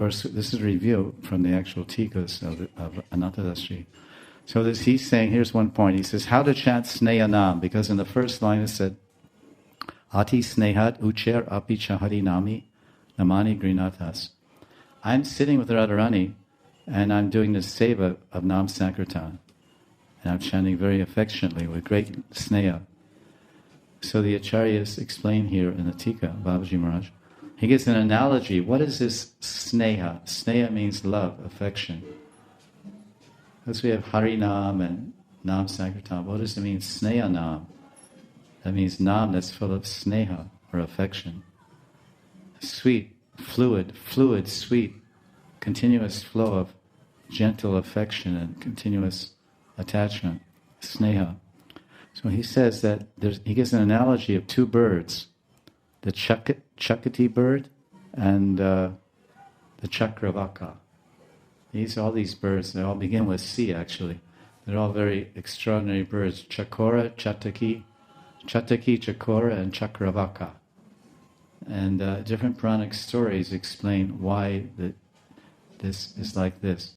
course, this is a review from the actual tikas of Anantadasri. So he's saying, here's one point. He says, how to chant Sneha Nam, because in the first line it said, Ati Snehat Ucher Api Chahari Nami Namani Grinathas. I'm sitting with Radharani and I'm doing the seva of Nam Sankirtan. And I'm chanting very affectionately with great sneha. So the acharyas explain here in the Tika, Babaji Maharaj, he gives an analogy. What is this sneha? Sneha means love, affection. Because we have Harinam and Nam Sankirtan. What does it mean, Sneha Nam? That means Nam that's full of sneha, or affection. Sweet, fluid, sweet, continuous flow of gentle affection and continuous attachment, sneha. So he says that he gives an analogy of two birds, the Chakati bird and the Chakravaka. All these birds, they all begin with C actually. They're all very extraordinary birds. Chakora, Chataki, Chakora, and Chakravaka. And different Puranic stories explain why this is like this.